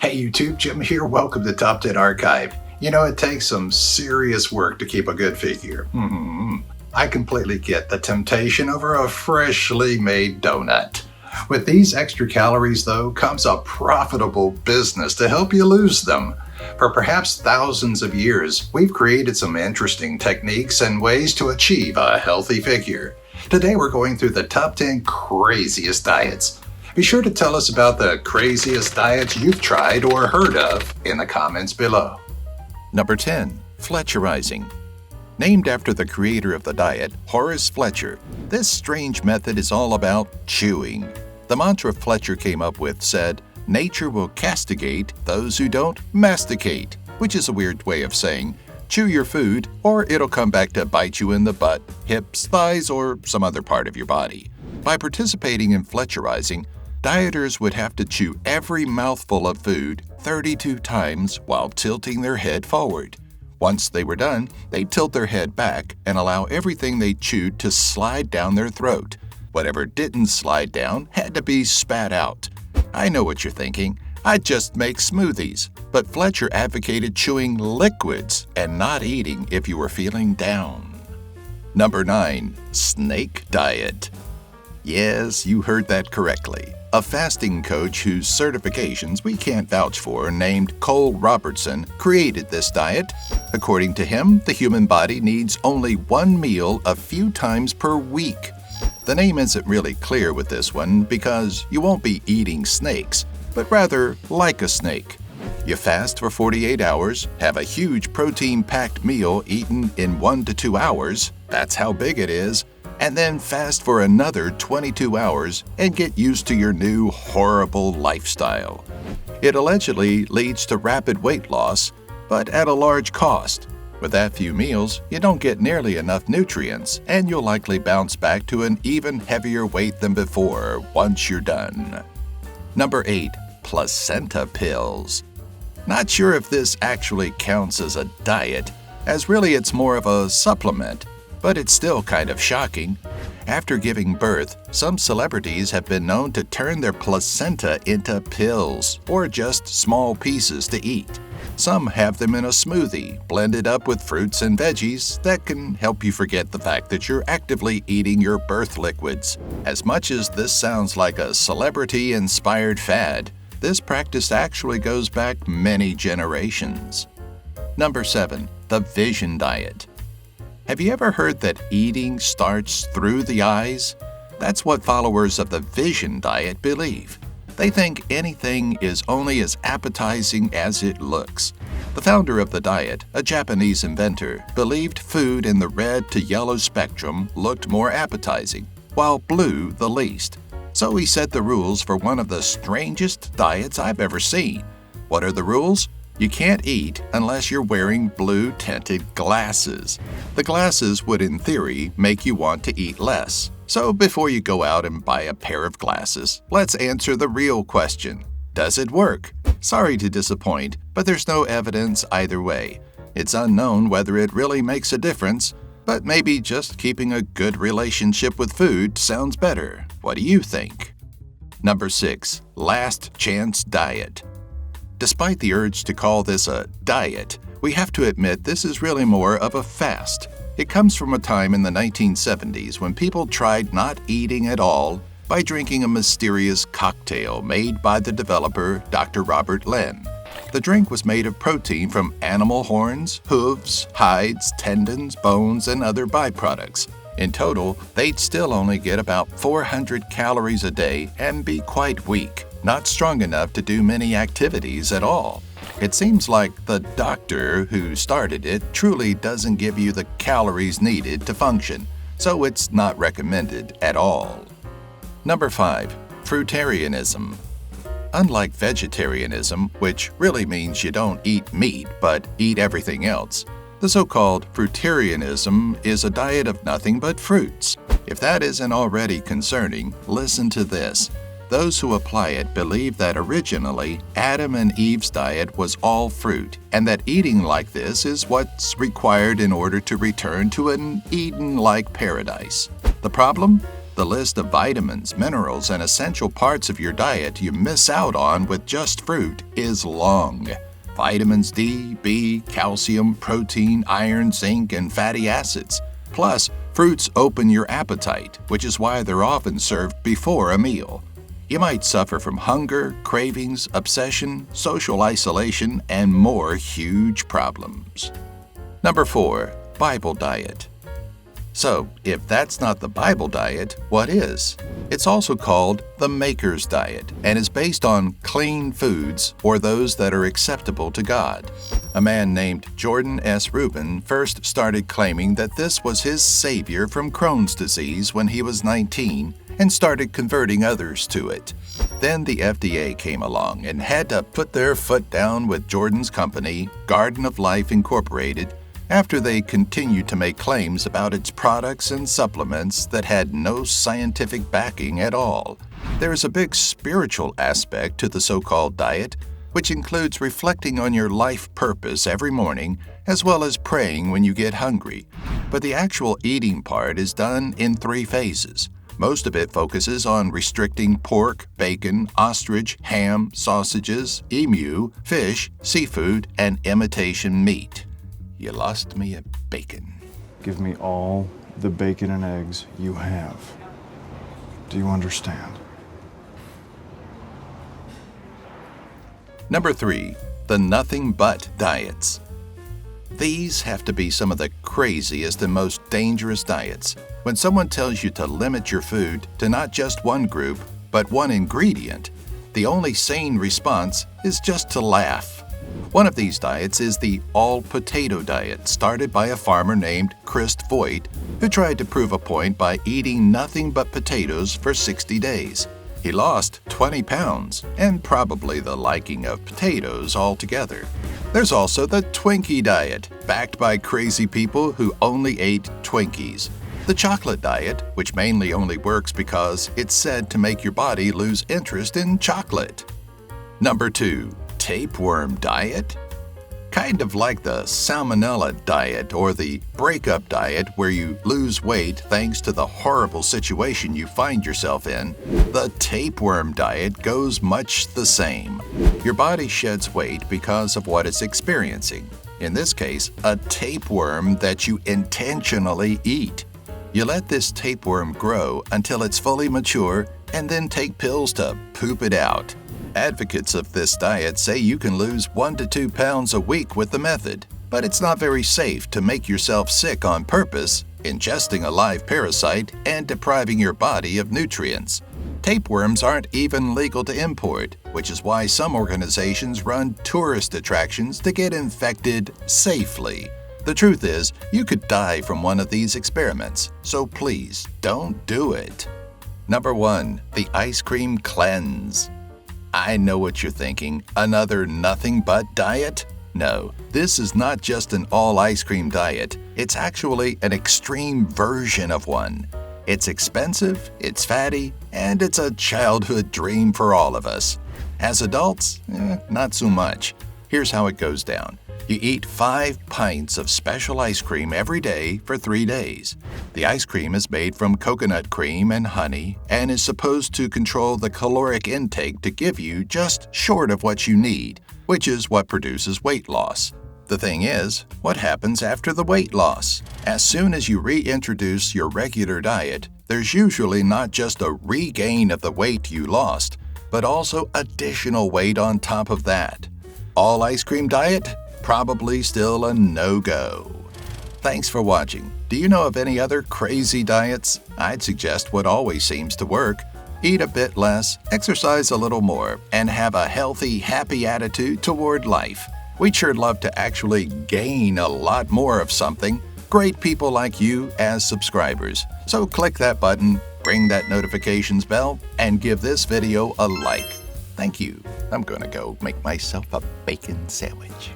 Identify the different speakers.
Speaker 1: Hey YouTube, Jim here. Welcome to Top 10 Archive. You know, it takes some serious work to keep a good figure. I completely get the temptation over a freshly made donut. With these extra calories, though, comes a profitable business to help you lose them. For perhaps thousands of years, we've created some interesting techniques and ways to achieve a healthy figure. Today we're going through the top 10 craziest diets. Be sure to tell us about the craziest diets you've tried or heard of in the comments below.
Speaker 2: Number 10. Fletcherizing. Named after the creator of the diet, Horace Fletcher, this strange method is all about chewing. The mantra Fletcher came up with said, "Nature will castigate those who don't masticate," which is a weird way of saying, chew your food or it'll come back to bite you in the butt, hips, thighs, or some other part of your body. By participating in Fletcherizing, dieters would have to chew every mouthful of food 32 times while tilting their head forward. Once they were done, they'd tilt their head back and allow everything they chewed to slide down their throat. Whatever didn't slide down had to be spat out. I know what you're thinking. I'd just make smoothies. But Fletcher advocated chewing liquids and not eating if you were feeling down. Number 9. Snake Diet. Yes, you heard that correctly. A fasting coach whose certifications we can't vouch for, named Cole Robertson, created this diet. According to him, the human body needs only one meal a few times per week. The name isn't really clear with this one because you won't be eating snakes, but rather like a snake. You fast for 48 hours, have a huge protein-packed meal eaten in 1 to 2 hours, that's how big it is, and then fast for another 22 hours and get used to your new horrible lifestyle. It allegedly leads to rapid weight loss, but at a large cost. With that few meals, you don't get nearly enough nutrients, and you'll likely bounce back to an even heavier weight than before once you're done. Number 8. Placenta pills. Not sure if this actually counts as a diet, as really it's more of a supplement. But it's still kind of shocking. After giving birth, some celebrities have been known to turn their placenta into pills or just small pieces to eat. Some have them in a smoothie, blended up with fruits and veggies that can help you forget the fact that you're actively eating your birth liquids. As much as this sounds like a celebrity-inspired fad, this practice actually goes back many generations. Number 7. The Vision Diet. Have you ever heard that eating starts through the eyes? That's what followers of the Vision Diet believe. They think anything is only as appetizing as it looks. The founder of the diet, a Japanese inventor, believed food in the red to yellow spectrum looked more appetizing, while blue the least. So he set the rules for one of the strangest diets I've ever seen. What are the rules? You can't eat unless you're wearing blue-tinted glasses. The glasses would, in theory, make you want to eat less. So before you go out and buy a pair of glasses, let's answer the real question. Does it work? Sorry to disappoint, but there's no evidence either way. It's unknown whether it really makes a difference, but maybe just keeping a good relationship with food sounds better. What do you think? Number 6. Last Chance Diet. Despite the urge to call this a diet, we have to admit this is really more of a fast. It comes from a time in the 1970s when people tried not eating at all by drinking a mysterious cocktail made by the developer Dr. Robert Lenn. The drink was made of protein from animal horns, hooves, hides, tendons, bones, and other byproducts. In total, they'd still only get about 400 calories a day and be quite weak. Not strong enough to do many activities at all. It seems like the doctor who started it truly doesn't give you the calories needed to function, so it's not recommended at all. Number 5. Fruitarianism. Unlike vegetarianism, which really means you don't eat meat but eat everything else, the so-called fruitarianism is a diet of nothing but fruits. If that isn't already concerning, listen to this. Those who apply it believe that originally Adam and Eve's diet was all fruit, and that eating like this is what's required in order to return to an Eden-like paradise. The problem? The list of vitamins, minerals, and essential parts of your diet you miss out on with just fruit is long. Vitamins D, B, calcium, protein, iron, zinc, and fatty acids. Plus, fruits open your appetite, which is why they're often served before a meal. You might suffer from hunger, cravings, obsession, social isolation, and more huge problems. Number 4. Bible diet. So, if that's not the Bible diet, what is? It's also called the Maker's Diet and is based on clean foods or those that are acceptable to God. A man named Jordan S. Rubin first started claiming that this was his savior from Crohn's disease when he was 19 and started converting others to it. Then the FDA came along and had to put their foot down with Jordan's company, Garden of Life Incorporated, after they continued to make claims about its products and supplements that had no scientific backing at all. There is a big spiritual aspect to the so-called diet, which includes reflecting on your life purpose every morning, as well as praying when you get hungry. But the actual eating part is done in 3 phases. Most of it focuses on restricting pork, bacon, ostrich, ham, sausages, emu, fish, seafood, and imitation meat. You lost me at bacon.
Speaker 3: Give me all the bacon and eggs you have. Do you understand?
Speaker 2: Number 3. The nothing but diets. These have to be some of the craziest and most dangerous diets. When someone tells you to limit your food to not just one group, but one ingredient, the only sane response is just to laugh. One of these diets is the all-potato diet, started by a farmer named Chris Voigt, who tried to prove a point by eating nothing but potatoes for 60 days. He lost 20 pounds, and probably the liking of potatoes altogether. There's also the Twinkie diet, backed by crazy people who only ate Twinkies. The chocolate diet, which mainly only works because it's said to make your body lose interest in chocolate. Number 2. Tapeworm diet? Kind of like the salmonella diet or the breakup diet where you lose weight thanks to the horrible situation you find yourself in, the tapeworm diet goes much the same. Your body sheds weight because of what it's experiencing. In this case, a tapeworm that you intentionally eat. You let this tapeworm grow until it's fully mature and then take pills to poop it out. Advocates of this diet say you can lose 1 to 2 pounds a week with the method, but it's not very safe to make yourself sick on purpose, ingesting a live parasite and depriving your body of nutrients. Tapeworms aren't even legal to import, which is why some organizations run tourist attractions to get infected safely. The truth is, you could die from one of these experiments, so please don't do it. Number 1. The ice cream cleanse. I know what you're thinking. Another nothing but diet? No, this is not just an all ice cream diet. It's actually an extreme version of one. It's expensive, it's fatty, and it's a childhood dream for all of us. As adults, not so much. Here's how it goes down. You eat 5 pints of special ice cream every day for 3 days. The ice cream is made from coconut cream and honey and is supposed to control the caloric intake to give you just short of what you need, which is what produces weight loss. The thing is, what happens after the weight loss? As soon as you reintroduce your regular diet, there's usually not just a regain of the weight you lost, but also additional weight on top of that. All ice cream diet? Probably still a no-go. Thanks for watching. Do you know of any other crazy diets? I'd suggest what always seems to work. Eat a bit less, exercise a little more, and have a healthy, happy attitude toward life. We'd sure love to actually gain a lot more of something. Great people like you as subscribers. So click that button, ring that notifications bell, and give this video a like. Thank you. I'm gonna go make myself a bacon sandwich.